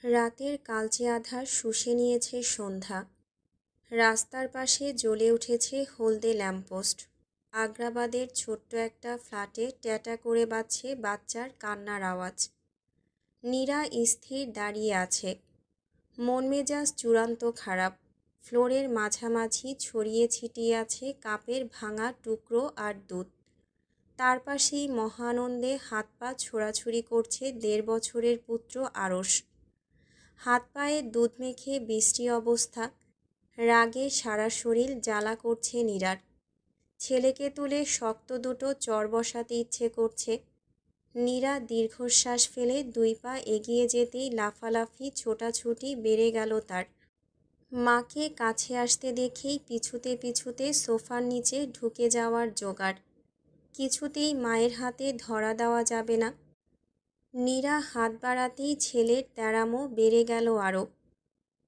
রাতের কালচে আঁধার শুষে নিয়েছে সন্ধ্যা। রাস্তার পাশে জ্বলে উঠেছে হলদে ল্যাম্পপোস্ট। আগ্রাবাদের ছোট্ট একটা ফ্ল্যাটে ট্যাটা করে বাজছে বাচ্চার কান্নার আওয়াজ। নীরা স্থির দাঁড়িয়ে আছে। মন মেজাজ চূড়ান্ত খারাপ। ফ্লোরের মাঝামাঝি ছড়িয়ে ছিটিয়ে আছে কাপের ভাঙা টুকরো আর দুধ। তার পাশেই মহানন্দে হাত পা ছোড়াছুড়ি করছে 1.5 বছরের পুত্র আরশ। হাত পায়ে দুধ মেখে বিশ্রী অবস্থা। রাগে সারা শরীর জ্বালা করছে নীরার। ছেলেকে তুলে শক্ত দুটো চড় বসাতে ইচ্ছে করছে। নীরা দীর্ঘশ্বাস ফেলে 2 পা এগিয়ে যেতেই লাফালাফি ছোটাছুটি বেড়ে গেল তার। মাকে কাছে আসতে দেখেই পিছুতে পিছুতে সোফার নিচে ঢুকে যাওয়ার জোগাড়। কিছুতেই মায়ের হাতে ধরা দেওয়া যাবে না। নীরা হাত বাড়াতেই ছেলের তেড়ামো বেড়ে গেল আরও।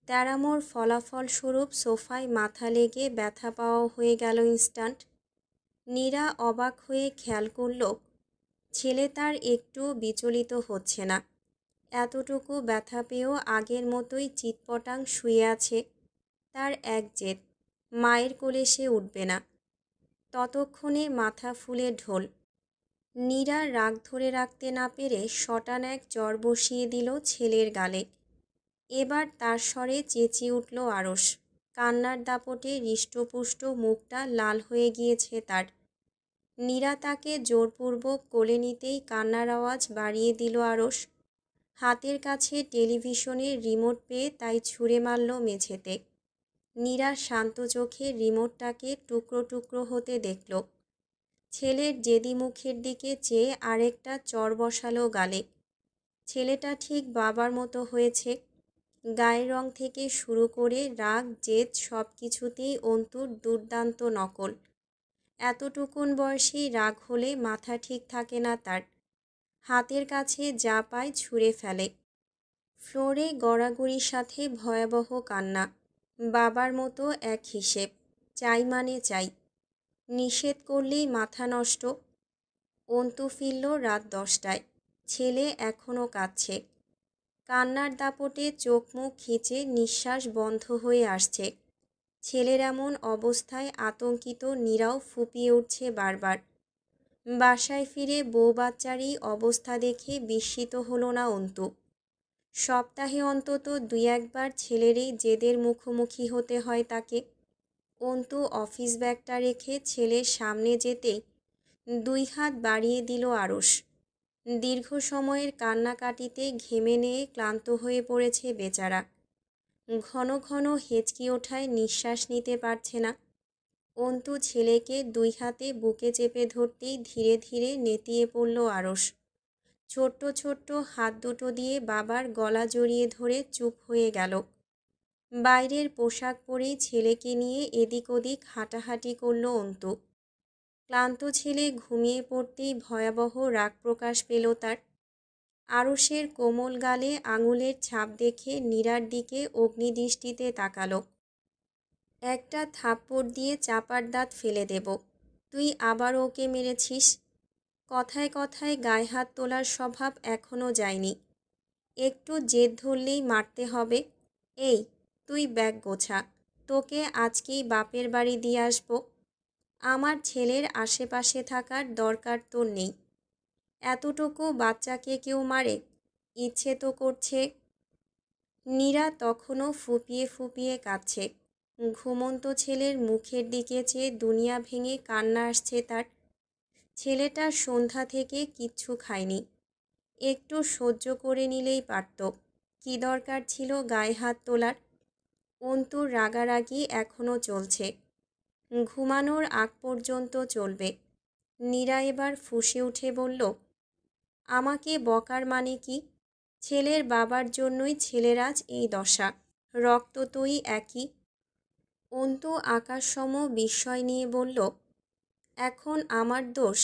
তেড়ামোর ফলাফলস্বরূপ সোফায় মাথা লেগে ব্যথা পাওয়া হয়ে গেল ইনস্ট্যান্ট। নীরা অবাক হয়ে খেয়াল করল ছেলে তার একটু বিচলিত হচ্ছে না। এতটুকু ব্যথা পেয়েও আগের মতোই চিৎপটাং শুয়ে আছে। তার এক জেদ, মায়ের কোলে সে উঠবে না। ততক্ষণে মাথা ফুলে ঢোল। নীরা রাগ ধরে রাখতে না পেরে শটান এক চড় বসিয়ে দিল ছেলের গালে। এবার তার স্বরে চেঁচিয়ে উঠল আরশ। কান্নার দাপটে হৃষ্টপুষ্ট মুখটা লাল হয়ে গিয়েছে তার। নীরা তাকে জোরপূর্বক কোলে নিতেই কান্নার আওয়াজ বাড়িয়ে দিল আরশ। হাতের কাছে টেলিভিশনের রিমোট পেয়ে তাই ছুঁড়ে মারল মেঝেতে। নীরা শান্ত চোখে রিমোটটাকে টুকরো টুকরো হতে দেখল। ছেলের জেদি মুখের দিকে চেয়ে আরেকটা চড় বসালো গালে। ছেলেটা ঠিক বাবার মতো হয়েছে। গায়ের রং থেকে শুরু করে রাগ জেদ সব কিছুতেই অন্তুর দুর্দান্ত নকল। এতটুকুন বয়সেই রাগ হলে মাথা ঠিক থাকে না তার। হাতের কাছে যা পায় ছুঁড়ে ফেলে। ফ্লোরে গড়াগড়ির সাথে ভয়াবহ কান্না। বাবার মতো এক হিসেব, চাই মানে চাই। নিষেধ করলেই মাথা নষ্ট। অন্তু ফিরল রাত 10টায়। ছেলে এখনও কাঁদছে। কান্নার দাপটে চোখ মুখ খিচে নিঃশ্বাস বন্ধ হয়ে আসছে। ছেলের এমন অবস্থায় আতঙ্কিত নীরাও ফুঁপিয়ে উঠছে বারবার। বাসায় ফিরে বউ বাচ্চারই অবস্থা দেখে বিস্মিত হলো না অন্তু। সপ্তাহে অন্তত 2-1 বার ছেলের এই জেদের মুখোমুখি হতে হয় তাকে। অন্তু অফিস ব্যাগটা রেখে ছেলের সামনে যেতেই 2 হাত বাড়িয়ে দিল আরশ। দীর্ঘ সময়ের কান্নাকাটিতে ঘেমে নিয়ে ক্লান্ত হয়ে পড়েছে বেচারা। ঘন ঘন হেঁচকি ওঠায় নিঃশ্বাস নিতে পারছে না। অন্তু ছেলেকে 2 হাতে বুকে চেপে ধরতেই ধীরে ধীরে নেতিয়ে পড়ল আরশ। ছোট্ট ছোট্ট হাত দুটো দিয়ে বাবার গলা জড়িয়ে ধরে চুপ হয়ে গেল। বাইরের পোশাক পরেই ছেলেকে নিয়ে এদিক ওদিক হাঁটাহাঁটি করল অন্তু। ক্লান্ত ছেলে ঘুমিয়ে পড়তেই ভয়াবহ রাগ প্রকাশ পেল তার। আরশের কোমল গালে আঙুলের ছাপ দেখে নীরার দিকে অগ্নিদৃষ্টিতে তাকালো। একটা থাপ্পড় দিয়ে চাপার দাঁত ফেলে দেব। তুই আবার ওকে মেরেছিস। কথায় কথায় গায়ে হাত তোলার স্বভাব এখনও যায়নি। একটু জেদ ধরলেই মারতে হবে। এই, তুই ব্যাগ গোছা। তোকে আজকেই বাপের বাড়ি দিয়ে আসবো। আমার ছেলের আশেপাশে থাকার দরকার তোর নেই। এতটুকু বাচ্চাকে কেউ মারে? ইচ্ছে তো করছে। নীরা তখনও ফুঁপিয়ে ফুঁপিয়ে কাঁদছে। ঘুমন্ত ছেলের মুখের দিকে চেয়ে দুনিয়া ভেঙে কান্না আসছে তার। ছেলেটা সন্ধ্যা থেকে কিচ্ছু খায়নি। একটু সহ্য করে নিলেই পারত। কি দরকার ছিল গায়ে হাত তোলার? অন্তুর রাগারাগি এখনও চলছে। ঘুমানোর আগ পর্যন্ত চলবে। নীরা এবার ফুঁসে উঠে বলল, আমাকে বকার মানে কি? ছেলের বাবার জন্যই ছেলের আজ এই দশা। রক্ত তোই একই। অন্তু আকাশসম বিস্ময় নিয়ে বলল, এখন আমার দোষ?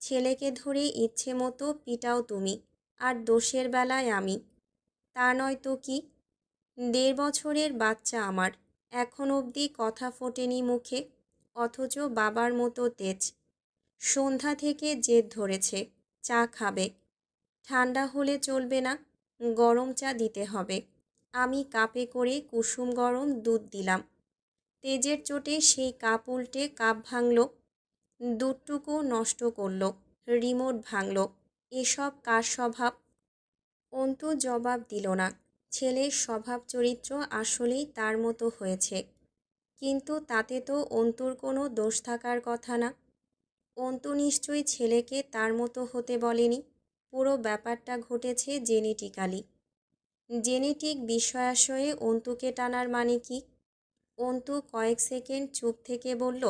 ছেলেকে ধরে ইচ্ছে মতো পিটাও তুমি, আর দোষের বেলায় আমি। তা নয় তো কি? 1.5 বছরের বাচ্চা আমার, এখন অবধি কথা ফোটেনি মুখে, অথচ বাবার মতো তেজ। সন্ধ্যা থেকে জেদ ধরেছে, চা খাবে। ঠান্ডা হলে চলবে না, গরম চা দিতে হবে। আমি কাপে করে কুসুম গরম দুধ দিলাম। তেজের চোটে সেই কাপ উল্টে কাপ ভাঙল, দুধটুকু নষ্ট করল, রিমোট ভাঙল। এসব কার স্বভাব? অন্তু জবাব দিল না। ছেলের স্বভাব চরিত্র আসলেই তার মতো হয়েছে, কিন্তু তাতে তো অন্তুর কোনো দোষ থাকার কথা না। অন্তু নিশ্চয়ই ছেলেকে তার মতো হতে বলেনি। পুরো ব্যাপারটা ঘটেছে জেনেটিক্যালি। জেনেটিক বিষয়াশয়ে অন্তুকে টানার মানে কি? অন্তু কয়েক সেকেন্ড চুপ থেকে বলল,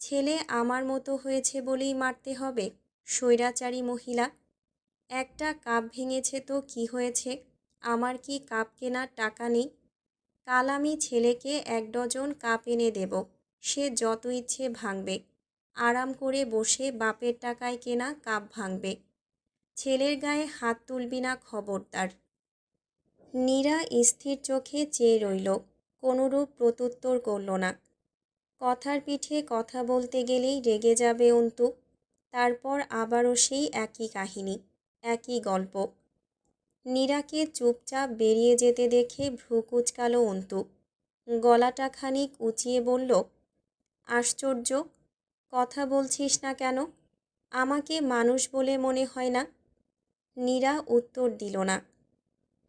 ছেলে আমার মতো হয়েছে বলেই মারতে হবে? স্বৈরাচারী মহিলা। একটা কাপ ভেঙেছে তো কি হয়েছে? আমার কি কাপ কেনার টাকা নেই? কাল আমি ছেলেকে 1 ডজন কাপ এনে দেব, সে যত ইচ্ছে ভাঙবে। আরাম করে বসে বাপের টাকায় কেনা কাপ ভাঙবে। ছেলের গায়ে হাত তুলবি না খবরদার। নীরা স্থির চোখে চেয়ে রইল, কোনোরূপ প্রত্যুত্তর করল না। কথার পিঠে কথা বলতে গেলেই রেগে যাবে অন্তু। তারপর আবারও সেই একই কাহিনী, একই গল্প। নীরাকে চুপচাপ বেরিয়ে যেতে দেখে ভ্রু কুঁচকালো অন্তু। গলাটা খানিক উঁচিয়ে বলল, আশ্চর্য, কথা বলছিস না কেন? আমাকে মানুষ বলে মনে হয় না? নীরা উত্তর দিল না।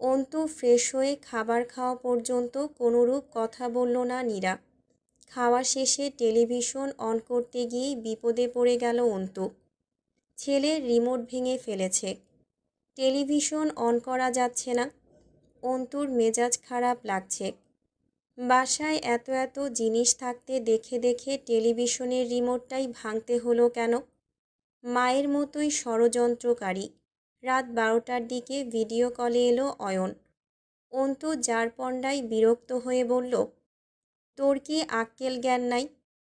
অন্তু ফ্রেশ হয়ে খাবার খাওয়া পর্যন্ত কোনোরূপ কথা বলল না নীরা। খাওয়া শেষে টেলিভিশন অন করতে গিয়েই বিপদে পড়ে গেল অন্তু। ছেলের রিমোট ভেঙে ফেলেছে, টেলিভিশন অন করা যাচ্ছে না। অন্তুর মেজাজ খারাপ লাগছে। বাসায় এত এত জিনিস থাকতে দেখে দেখে টেলিভিশনের রিমোটটাই ভাঙতে হলো কেন? মায়ের মতোই ষড়যন্ত্রকারী। রাত 12টার দিকে ভিডিও কলে এলো অয়ন। অন্তু যার পণ্ডায় বিরক্ত হয়ে বলল, তোর কি আক্কেল জ্ঞান নাই?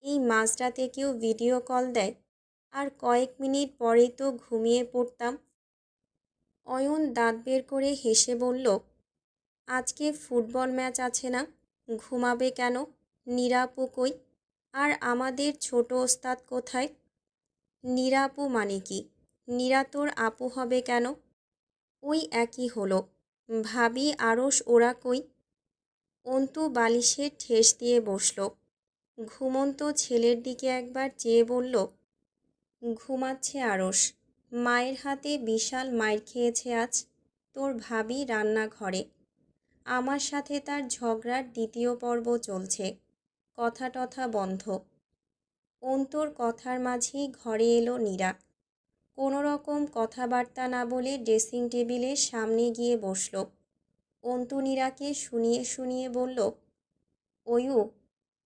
এই মাঝরাতে কেউ ভিডিও কল দেয়? আর কয়েক মিনিট পরেই তো ঘুমিয়ে পড়তাম। অয়ন দাঁত বের করে হেসে বলল, আজকে ফুটবল ম্যাচ আছে না? ঘুমাবে কেন? নীরা আপু কই? আর আমাদের ছোট ওস্তাদ কোথায়? নীরা আপু মানে কি? নীরা তোর আপু হবে কেন? ওই একই হলো। ভাবি আরশ ওরা কই? অন্তু বালিশে ঠেস দিয়ে বসল। ঘুমন্ত ছেলের দিকে একবার চেয়ে বলল, ঘুমাচ্ছে আরশ। মায়ের হাতে বিশাল মাইর খেয়েছে আজ। তোর ভাবি রান্নাঘরে। আমার সাথে তার ঝগড়ার 2য় পর্ব চলছে। কথা টথা বন্ধ। অন্তুর কথার মাঝেই ঘরে এলো নীরা। কোনো রকম কথাবার্তা না বলে ড্রেসিং টেবিলের সামনে গিয়ে বসল। অন্তু নীরাকে শুনিয়ে শুনিয়ে বলল, ওয়ু,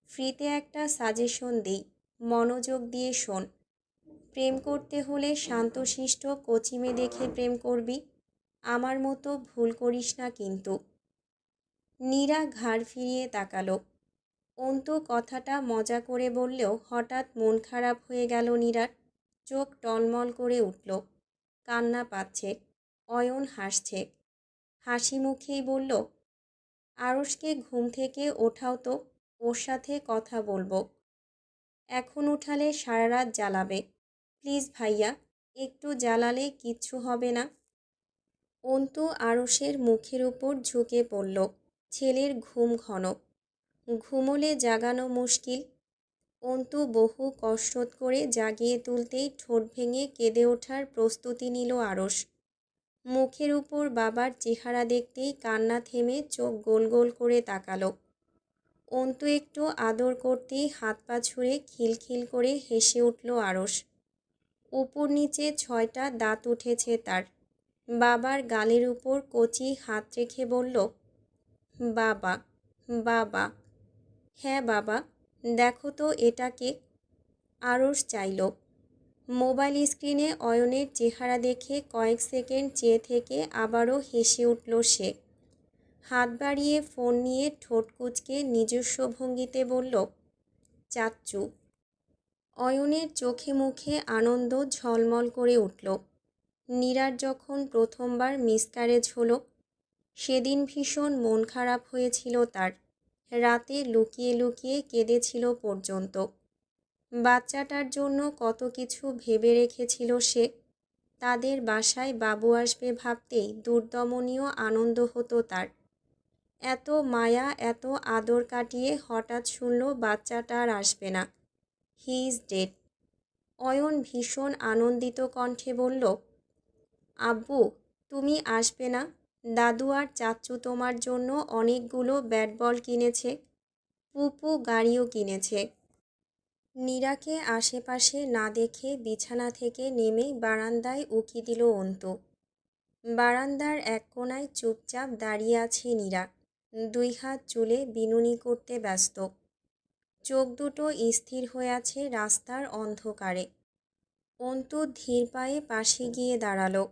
ফ্রিতে একটা সাজেশন দিই, মনোযোগ দিয়ে শোন। প্রেম করতে হলে শান্তশিষ্ট কচিমে দেখে প্রেম করবি। আমার মতো ভুল করিস না কিন্তু। নীরা ঘাড় ফিরিয়ে তাকালো। অন্তু কথাটা মজা করে বললেও হঠাৎ মন খারাপ হয়ে গেল নীরার। চোখ টলমল করে উঠল, কান্না পাচ্ছে। অয়ন হাসছে। হাসি মুখেই বলল, আরশকে ঘুম থেকে ওঠাও তো, ওর সাথে কথা বলবো। এখন উঠালে সারা রাত জ্বালাবে। প্লিজ ভাইয়া, একটু জ্বালালে কিচ্ছু হবে না। অন্তু আরশের মুখের উপর ঝুঁকে পড়ল। ছেলের ঘুম ঘন, ঘুমোলে জাগানো মুশকিল। অন্তু বহু কসরত করে জাগিয়ে তুলতেই ঠোঁট ভেঙে কেঁদে ওঠার প্রস্তুতি নিল আরশ। মুখের উপর বাবার চেহারা দেখতেই কান্না থেমে চোখ গোল গোল করে তাকালো। অন্তু একটু আদর করতেই হাত পা ছুঁড়ে খিলখিল করে হেসে উঠল আরশ। উপর নিচে 6টা দাঁত উঠেছে তার। বাবার গালের উপর কচি হাত রেখে বলল, বাবা, বাবা। হ্যাঁ বাবা, দেখো তো এটা কে? আরশ চাইল। মোবাইল স্ক্রিনে অয়নের চেহারা দেখে কয়েক সেকেন্ড চেয়ে থেকে আবারও হেসে উঠল সে। হাত বাড়িয়ে ফোন নিয়ে ঠোঁট কুঁচকে নিজস্ব ভঙ্গিতে বলল, চাচ্চু। অয়নের চোখে মুখে আনন্দ ঝলমল করে উঠল। নীরার যখন প্রথমবার মিসক্যারেজ হলো, সেদিন ভীষণ মন খারাপ হয়েছিল তার। রাতে লুকিয়ে লুকিয়ে কেঁদেছিল পর্যন্ত। বাচ্চাটার জন্য কত কিছু ভেবে রেখেছিল সে। তাদের বাসায় বাবু আসবে ভাবতেই দুর্দমনীয় আনন্দ হতো তার। এত মায়া এত আদর কাটিয়ে হঠাৎ শুনল বাচ্চাটা আর আসবে না। He is dead. অয়ন ভীষণ আনন্দিত কণ্ঠে বলল, আব্বু তুমি আসবে না? দাদু আর চাচ্চু তোমার জন্য অনেকগুলো ব্যাট বল কিনেছে, পুপু গাড়িও কিনেছে। নীরাকে আশেপাশে না দেখে বিছানা থেকে নেমে বারান্দায় উকি দিল অন্তু। বারান্দার এক কোণায় চুপচাপ দাঁড়িয়ে আছে নীরা, দুই হাত চুলে বিনুনি করতে ব্যস্ত। চোখ দুটো স্থির হয়ে আছে রাস্তার অন্ধকারে। অন্তু ধীর পায়ে পাশে গিয়ে দাঁড়ালো।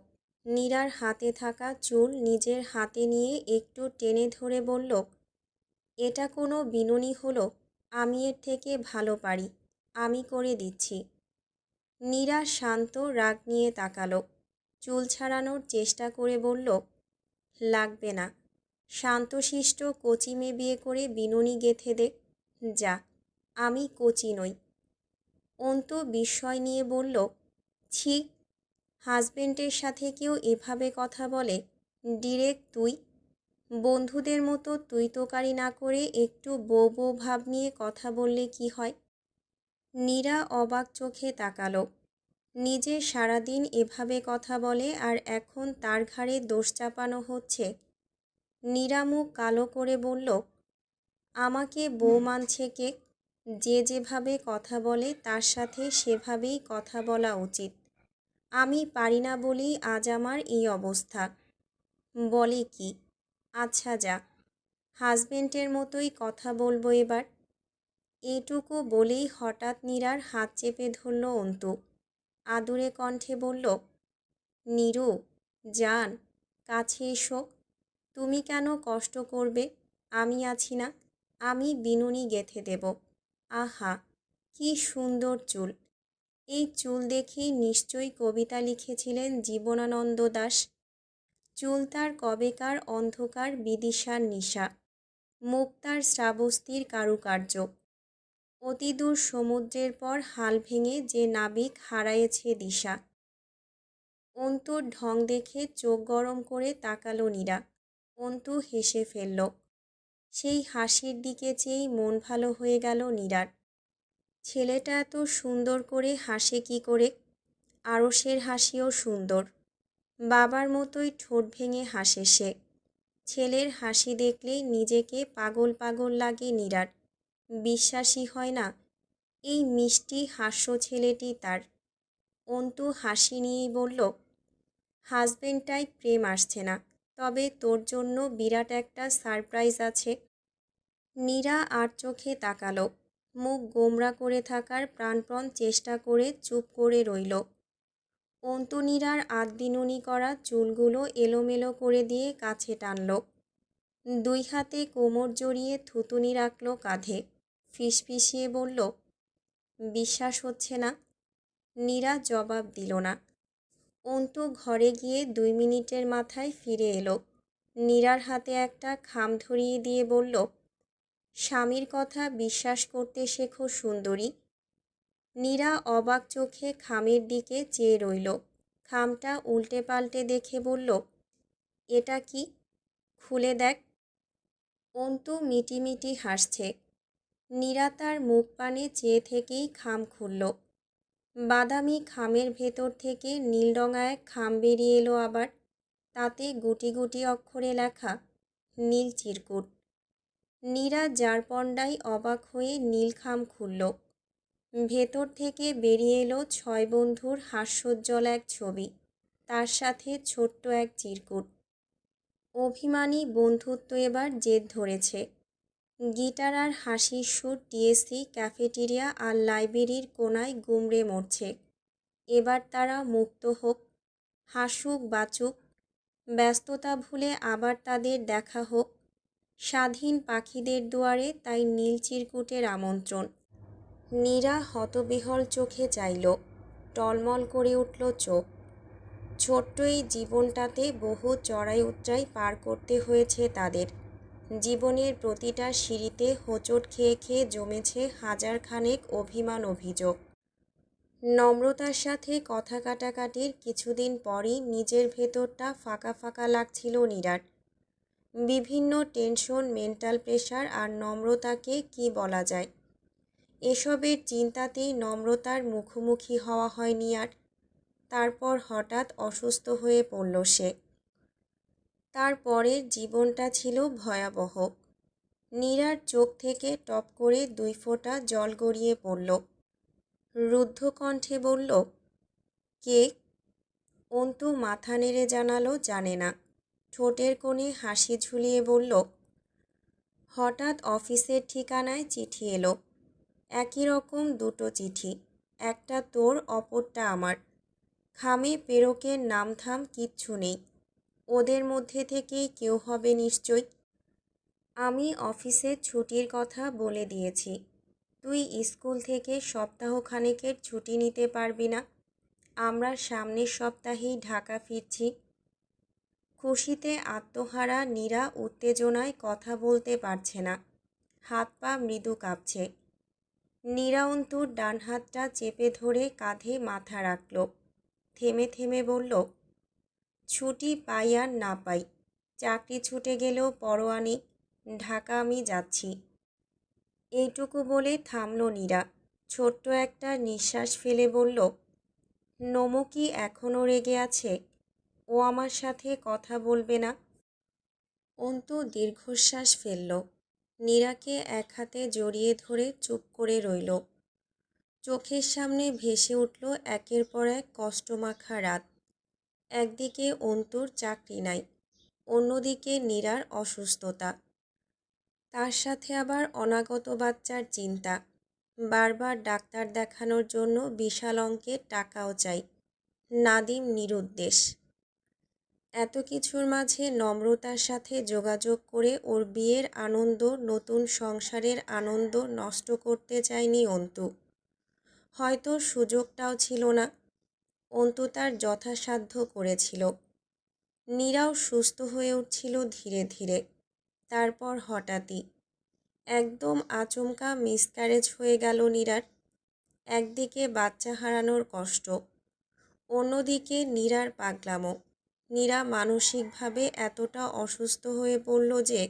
নীরার হাতে থাকা চুল নিজের হাতে নিয়ে একটু টেনে ধরে বলল, এটা কোনো বিনুনি হলো? আমি এর থেকে ভালো পারি, আমি করে দিচ্ছি। নীরা শান্ত রাগ নিয়ে তাকালো, চুল ছাড়ানোর চেষ্টা করে বলল, লাগবে না। শান্তশিষ্ট কচি মেয়ে বিয়ে করে বিনুনি গেঁথে দে। যা, আমি কচি নই। অন্তু বিস্ময় নিয়ে বলল, ছি, হাজবেন্ডের সাথে কেউ এভাবে কথা বলে? ডিরেক্ট তুই। বন্ধুদের মতো তুই তোকারি না করে একটু বউ বউ ভাব নিয়ে কথা বললে কি হয়? নীরা অবাক চোখে তাকালো। নিজে সারাদিন এভাবে কথা বলে আর এখন তার ঘাড়ে দোষ চাপানো হচ্ছে। নীরা মুখ কালো করে বলল, আমাকে বউ মানছে কে? যে যেভাবে কথা বলে তার সাথে সেভাবেই কথা বলা উচিত। আমি পারি না বলেই আজ আমার এই অবস্থা। বলে কি? আচ্ছা যা, হাজবেন্ডের মতোই কথা বলবো এবার। এইটুকু বলেই হঠাৎ নীরার হাত চেপে ধরল অন্তু। আদুরে কণ্ঠে বলল, নীরু জান, কাছে এসো। তুমি কেন কষ্ট করবে? আমি আছি না, আমি বিনুনি গেঁথে দেব। আহা, কি সুন্দর চুল! এই চুল দেখেই নিশ্চয়ই কবিতা লিখেছিলেন জীবনানন্দ দাশ। চুল তার কবেকার অন্ধকার বিদিশার নিশা, মুখ তার শ্রাবস্তির কারুকার্য। অতিদূর সমুদ্রের পর হাল ভেঙে যে নাবিক হারায়েছে দিশা। অন্তুর ঢং দেখে চোখ গরম করে তাকালো নীরা। অন্তু হেসে ফেলল। সেই হাসির দিকে চেয়েই মন ভালো হয়ে গেল নীরার। ছেলেটা এত সুন্দর করে হাসে কি করে? আরশের হাসিও সুন্দর। বাবার মতোই ঠোঁট ভেঙে হাসে সে। ছেলের হাসি দেখলেই নিজেকে পাগল পাগল লাগে নীরার। বিশ্বাসই হয় না এই মিষ্টি হাস্য ছেলেটি তার। অন্তু হাসি নিয়েই বলল, হাজবেন্ডটাই প্রেম আসছে না, তবে তোর জন্য বিরাট একটা সারপ্রাইজ আছে। নীরা আর চোখে তাকালো, মুখ গোমরা করে থাকার প্রাণপণ চেষ্টা করে চুপ করে রইল। অন্তু নীরার আধবিনুনি করা চুলগুলো এলোমেলো করে দিয়ে কাছে টানল। দুই হাতে কোমর জড়িয়ে থুতুনি রাখল কাঁধে। ফিসফিসিয়ে বলল, বিশ্বাস হচ্ছে না? নীরা জবাব দিল না। অন্তু ঘরে গিয়ে 2 মিনিটের মাথায় ফিরে এলো। নীরার হাতে একটা খাম ধরিয়ে দিয়ে বলল, স্বামীর কথা বিশ্বাস করতে শেখো সুন্দরী। নীরা অবাক চোখে খামের দিকে চেয়ে রইল। খামটা উল্টে পাল্টে দেখে বলল, এটা কি? খুলে দেখ। অন্তু মিটিমিটি হাসছে। নীরা তার মুখ পানে চেয়ে থেকেই খাম খুলল। বাদামি খামের ভেতর থেকে নীলরঙা এক খাম বেরিয়ে এলো আবার। তাতে গুটি গুটি অক্ষরে লেখা, নীল চিরকুট। নীরা জারপন্ডায় অবাক হয়ে নীল খাম খুলল। ভেতর থেকে বেরিয়ে এলো 6 বন্ধুর হাস্যোজ্জ্বল এক ছবি, তার সাথে ছোট্ট এক চিরকুট। অভিমানী বন্ধুত্ব এবার জেদ ধরেছে। গিটার আর হাসির সুর টিএসসি, ক্যাফেটেরিয়া আর লাইব্রেরির কোনায় গুমড়ে মরছে। এবার তারা মুক্ত হোক, হাসুক বাচুক, ব্যস্ততা ভুলে আবার তাদের দেখা হোক। স্বাধীন পাখিদের দুয়ারে তাই নীল চিরকুটের আমন্ত্রণ। নীরা হতবিহ্বল চোখে চাইল। টলমল করে উঠল চোখ। ছোট্ট এই জীবনটাতে বহু চড়াই উতরাই পার করতে হয়েছে তাদের। জীবনের প্রতিটা সিঁড়িতে হোঁচট খেয়ে খেয়ে জমেছে হাজার খানেক অভিমান অভিযোগ। নম্রতার সাথে কথা কাটাকাটির কিছুদিন পরই নিজের ভেতরটা ফাঁকা ফাঁকা লাগছিল নীরার। বিভিন্ন টেনশন, মেন্টাল প্রেশার আর নম্রতাকে কি বলা যায়, এসবের চিন্তাতেই নম্রতার মুখোমুখি হওয়া হয়নি আর। তারপর হঠাৎ অসুস্থ হয়ে পড়ল সে। তারপরের জীবনটা ছিল ভয়াবহ। নীরার চোখ থেকে টপ করে 2 ফোঁটা জল গড়িয়ে পড়ল। রুদ্ধ কণ্ঠে বলল, কে? অন্তু মাথা নেড়ে জানালো জানে না। ঠোঁটের কোণে হাসি ঝুলিয়ে বলল, হঠাৎ অফিসের ঠিকানায় চিঠি এলো। একই রকম 2টো চিঠি, একটা তোর, অপরটা আমার। খামে পেরকের নামধাম কিচ্ছু নেই। ওদের মধ্যে থেকেই কেউ হবে নিশ্চয়। আমি অফিসের ছুটির কথা বলে দিয়েছি। তুই স্কুল থেকে সপ্তাহখানেকের ছুটি নিতে পারবি না? আমরা সামনের সপ্তাহেই ঢাকা ফিরছি। খুশিতে আত্মহারা নীরা উত্তেজনায় কথা বলতে পারছে না। হাত পা মৃদু কাঁপছে। নীরা অন্তুর ডান হাতটা চেপে ধরে কাঁধে মাথা রাখল। থেমে থেমে বলল, ছুটি পাই আর না পাই, চাকরি ছুটে গেলেও পরোয়া নেই, ঢাকা আমি যাচ্ছি। এইটুকু বলে থামল নীরা। ছোট্ট একটা নিঃশ্বাস ফেলে বলল, নমু কি এখনও রেগে আছে? ও আমার সাথে কথা বলবে না? অন্তু দীর্ঘশ্বাস ফেলল। নীরাকে এক হাতে জড়িয়ে ধরে চুপ করে রইল। চোখের সামনে ভেসে উঠল একের পর এক কষ্টমাখা রাত। একদিকে অন্তুর চাকরি নাই, অন্যদিকে নীরার অসুস্থতা, তার সাথে আবার অনাগত বাচ্চার চিন্তা। বারবার ডাক্তার দেখানোর জন্য বিশাল অঙ্কের টাকাও চাই। নাদিম নিরুদ্দেশ। এত কিছুর মাঝে নম্রতার সাথে যোগাযোগ করে ওর বিয়ের আনন্দ, নতুন সংসারের আনন্দ নষ্ট করতে চায়নি অন্তু। হয়তো সুযোগটাও ছিল না। অন্তু তার যথাসাধ্য করেছিল। নীরাও সুস্থ হয়ে উঠছিল ধীরে ধীরে। তারপর হঠাৎই একদম আচমকা মিসক্যারেজ হয়ে গেল নীরার। একদিকে বাচ্চা হারানোর কষ্ট, অন্যদিকে নীরার পাগলামো। নীরা মানসিকভাবে এতটা অসুস্থ হয়ে পড়ল যে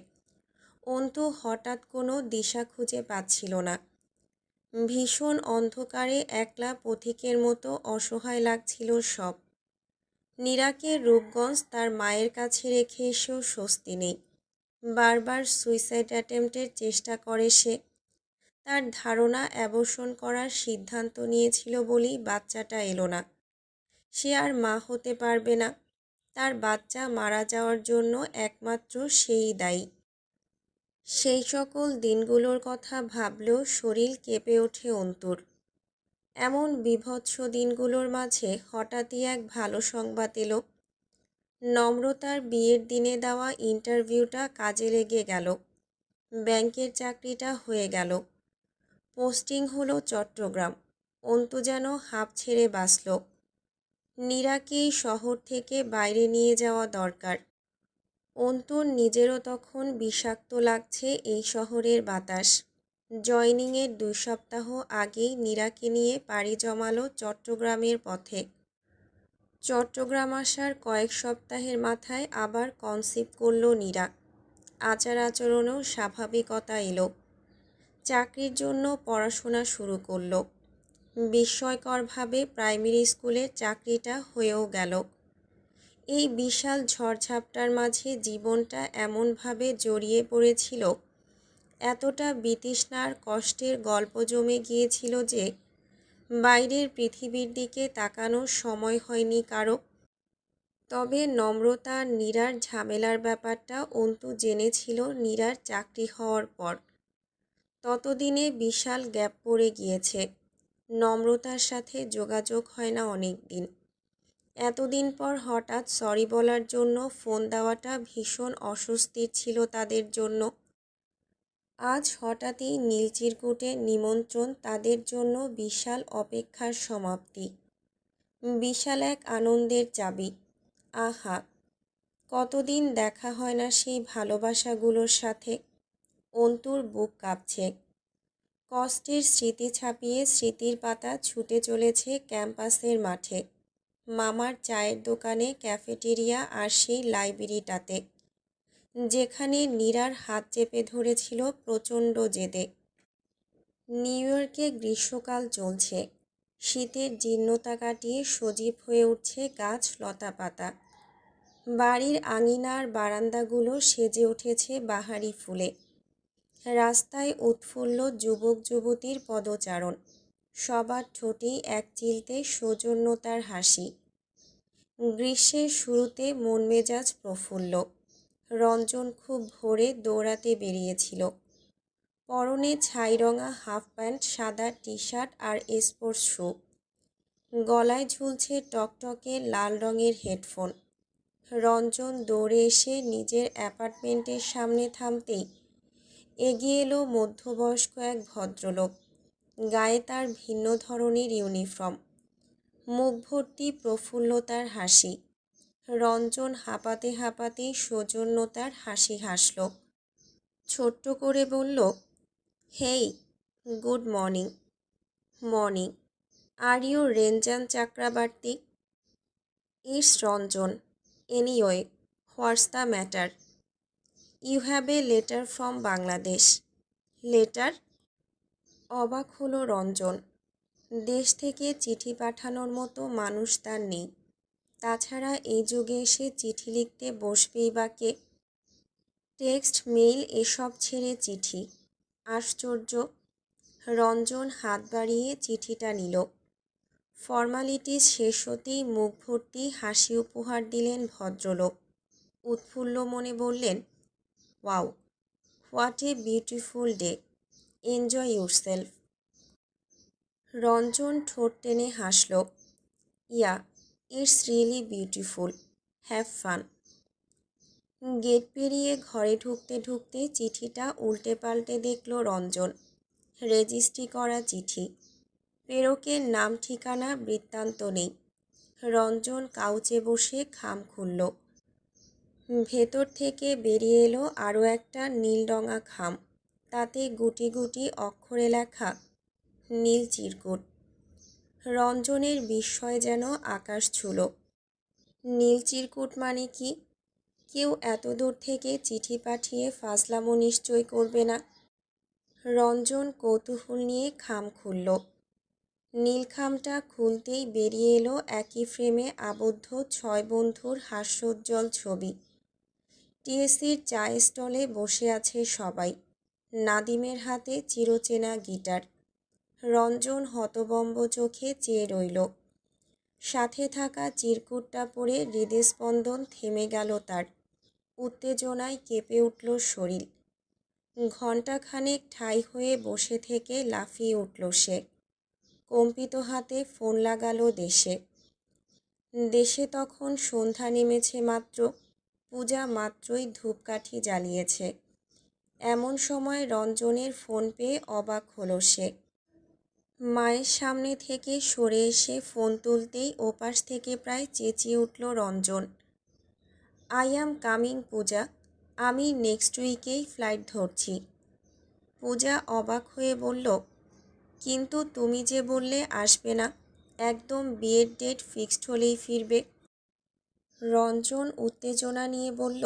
অন্তু হঠাৎ কোনো দিশা খুঁজে পাচ্ছিল না। ভীষণ অন্ধকারে একলা পথিকের মতো অসহায় লাগছিল সব। নীরাকে রূপগঞ্জ তার মায়ের কাছে রেখে এসেও স্বস্তি নেই। বারবার সুইসাইড অ্যাটেম্পটের চেষ্টা করে সে। তার ধারণা অ্যাবর্শন করার সিদ্ধান্ত নিয়েছিল বলেই বাচ্চাটা এলো না। সে আর মা হতে পারবে না। তার বাচ্চা মারা যাওয়ার জন্য একমাত্র সেই দায়ী। সেই সকল দিনগুলোর কথা ভাবলেও শরীর কেঁপে ওঠে অন্তুর। এমন বীভৎস দিনগুলোর মাঝে হঠাৎই এক ভালো সংবাদ এলো। নম্রতার বিয়ের দিনে দেওয়া ইন্টারভিউটা কাজে লেগে গেল। ব্যাংকের চাকরিটা হয়ে গেল। পোস্টিং হলো চট্টগ্রাম। অন্তু যেন হাঁপ ছেড়ে বাঁচল। নীরাকেই শহর থেকে বাইরে নিয়ে যাওয়া দরকার। অন্তুর নিজেরও তখন বিষাক্ত লাগছে এই শহরের বাতাস। জয়নিংয়ের 2 সপ্তাহ আগেই নীরাকে নিয়ে পাড়ি জমালো চট্টগ্রামের পথে। চট্টগ্রাম আসার কয়েক সপ্তাহের মাথায় আবার কনসিভ করল নীরা। আচার আচরণেও স্বাভাবিকতা এলো। চাকরির জন্য পড়াশোনা শুরু করল। বিস্ময়করভাবে প্রাইমারি স্কুলের চাকরিটা হয়েও গেল। এই বিশাল ঝড়ঝাপটার মাঝে জীবনটা এমনভাবে জড়িয়ে পড়েছিল, এতটা বিতৃষ্ণার কষ্টের গল্প জমে গিয়েছিল যে বাইরের পৃথিবীর দিকে তাকানোর সময় হয়নি কারো। তবে নম্রতা আর নীরার ঝামেলার ব্যাপারটা অন্তু জেনেছিল নীরার চাকরি হওয়ার পর। ততদিনে বিশাল গ্যাপ পড়ে গিয়েছে। নম্রতার সাথে যোগাযোগ হয় না অনেক দিন। এতদিন পর হঠাৎ সরি বলার জন্য ফোন দেওয়াটা ভীষণ অস্বস্তির ছিল তাদের জন্য। আজ হঠাৎই নীলচিরকুটের নিমন্ত্রণ তাদের জন্য বিশাল অপেক্ষার সমাপ্তি। বিশাল এক আনন্দের চাবি। আহা, কতদিন দেখা হয় না সেই ভালোবাসাগুলোর সাথে। অন্তুর বুক কাঁপছে। কষ্টের স্মৃতি ছাপিয়ে স্মৃতির পাতা ছুটে চলেছে ক্যাম্পাসের মাঠে, মামার চায়ের দোকানে, ক্যাফেটেরিয়া আর সেই লাইব্রেরিটাতে। যেখানে নীরার হাত চেপে ধরেছিল প্রচণ্ড জেদে। নিউ ইয়র্কে গ্রীষ্মকাল চলছে। শীতের জীর্ণতা কাটিয়ে সজীব হয়ে উঠছে গাছ লতাপাতা। বাড়ির আঙিনার বারান্দাগুলো সেজে উঠেছে বাহারি ফুলে। রাস্তায় উৎফুল্ল যুবক যুবতীর পদচারণ। সবার ঠোঁটেই এক চিলতে সৌজন্যতার হাসি। গ্রীষ্মের শুরুতে মন মেজাজ প্রফুল্ল। রঞ্জন খুব ভোরে দৌড়াতে বেরিয়েছিল। পরনে ছাইরঙা হাফ প্যান্ট, সাদা টি শার্ট আর স্পোর্টস শু। গলায় ঝুলছে টকটকে লাল রঙের হেডফোন। রঞ্জন দৌড়ে এসে নিজের অ্যাপার্টমেন্টের সামনে থামতেই এগিয়ে এলো মধ্যবয়স্ক এক ভদ্রলোক। গায়ে তার ভিন্ন ধরনের ইউনিফর্ম, মুখ ভর্তি প্রফুল্লতার হাসি। রঞ্জন হাঁপাতে হাঁপাতেই সৌজন্যতার হাসি হাসল। ছোট্ট করে বলল, hey, good morning. Morning. Are you Ranjan Chakraborty? It's Ranjan. Anyway, what's the matter? You have a letter from Bangladesh. Letter? অবাক হলো রঞ্জন। দেশ থেকে চিঠি পাঠানোর মতো মানুষ তার নেই। তাছাড়া এই যুগে এসে চিঠি লিখতে বসবেই বা কে? টেক্সট, মেইল এসব ছেড়ে চিঠি। আশ্চর্য। রঞ্জন হাত বাড়িয়ে চিঠিটা নিল। ফর্মালিটিস শেষ হতেই মুখ ভর্তি হাসি উপহার দিলেন ভদ্রলোক। উৎফুল্ল মনে বললেন, wow, what a beautiful day, enjoy yourself. Ranjan ঠোঁট টেনে হাসল। Yeah, it's really beautiful, have fun. Gate পেরিয়ে ঘরে ঢুকতে ঢুকতে চিঠিটা উল্টে পাল্টে দেখল রঞ্জন। রেজিস্ট্রি করা চিঠি। প্রেরকের নাম ঠিকানা বৃত্তান্ত নেই। রঞ্জন কাউচে বসে খাম খুলল। ভেতর থেকে বেরিয়ে এলো আরও একটা নীল রঙা খাম। তাতে গুটি গুটি অক্ষরে লেখা, নীল চিরকুট। রঞ্জনের বিস্ময় যেন আকাশ ছুঁল। নীল চিরকুট মানে কি? কেউ এত দূর থেকে চিঠি পাঠিয়ে ফাজলামো নিশ্চয় করবে না। রঞ্জন কৌতূহল নিয়ে খাম খুলল। নীলখামটা খুলতেই বেরিয়ে এলো একই ফ্রেমে আবদ্ধ 6 বন্ধুর হাস্যোজ্জ্বল ছবি। টিএসসির চায়ের স্টলে বসে আছে সবাই। নাদিমের হাতে চিরচেনা গিটার। রঞ্জন হতবম্ব চোখে চেয়ে রইল। সাথে থাকা চিরকুটটা পড়ে হৃদস্পন্দন থেমে গেল তার। উত্তেজনায় কেঁপে উঠল শরীর। ঘণ্টাখানেক ঠাই হয়ে বসে থেকে লাফিয়ে উঠল সে। কম্পিত হাতে ফোন লাগালো দেশে। দেশে তখন সন্ধ্যা নেমেছে মাত্র। পূজা মাত্রই ধূপকাঠি জ্বালিয়েছে। এমন সময় রঞ্জনের ফোন পেয়ে অবাক হলো সে। মায়ের সামনে থেকে সরে এসে ফোন তুলতেই ওপাশ থেকে প্রায় চেঁচিয়ে উঠল রঞ্জন, আই অ্যাম কামিং পূজা, আমি নেক্সট উইকেই ফ্লাইট ধরছি। পূজা অবাক হয়ে বলল, কিন্তু তুমি যে বললে আসবে না, একদম বিয়ের ডেট ফিক্সড হলেই ফিরবে। রঞ্জন উত্তেজনা নিয়ে বলল,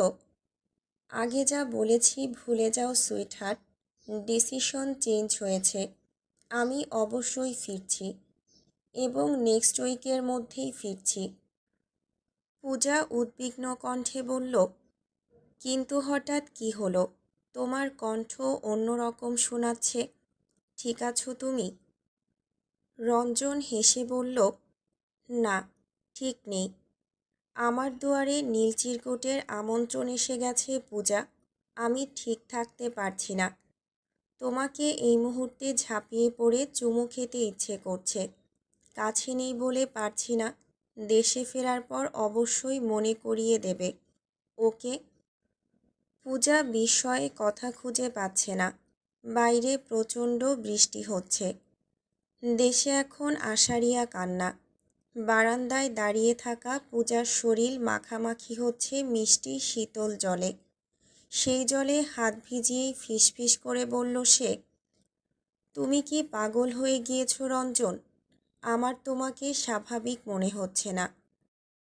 আগে যা বলেছি ভুলে যাও সুইটহার্ট, ডিসিশন চেঞ্জ হয়েছে। আমি অবশ্যই ফিরছি এবং নেক্সট উইকের মধ্যেই ফিরছি। পূজা উদ্বিগ্ন কণ্ঠে বলল, কিন্তু হঠাৎ কি হলো? তোমার কণ্ঠ অন্যরকম শোনাচ্ছে। ঠিক আছো তুমি? রঞ্জন হেসে বলল, না, ঠিক নেই। আমার দুয়ারে নীল চিরকুটের আমন্ত্রণ এসে গেছে পূজা। আমি ঠিক থাকতে পারছি না। তোমাকে এই মুহূর্তে ঝাঁপিয়ে পড়ে চুমু খেতে ইচ্ছে করছে। কাছে নেই বলে পারছি না। দেশে ফেরার পর অবশ্যই মনে করিয়ে দেবে, ওকে? পূজা বিস্ময়ে কথা খুঁজে পাচ্ছে না। বাইরে প্রচণ্ড বৃষ্টি হচ্ছে। দেশে এখন আষাঢ়িয়া কান্না। বারান্দায় দাঁড়িয়ে থাকা পূজার শরীর মাখামাখি হচ্ছে মিষ্টি শীতল জলে। সেই জলে হাত ভিজিয়েই ফিসফিস করে বলল সে, তুমি কি পাগল হয়ে গিয়েছো রঞ্জন? আমার তোমাকে স্বাভাবিক মনে হচ্ছে না।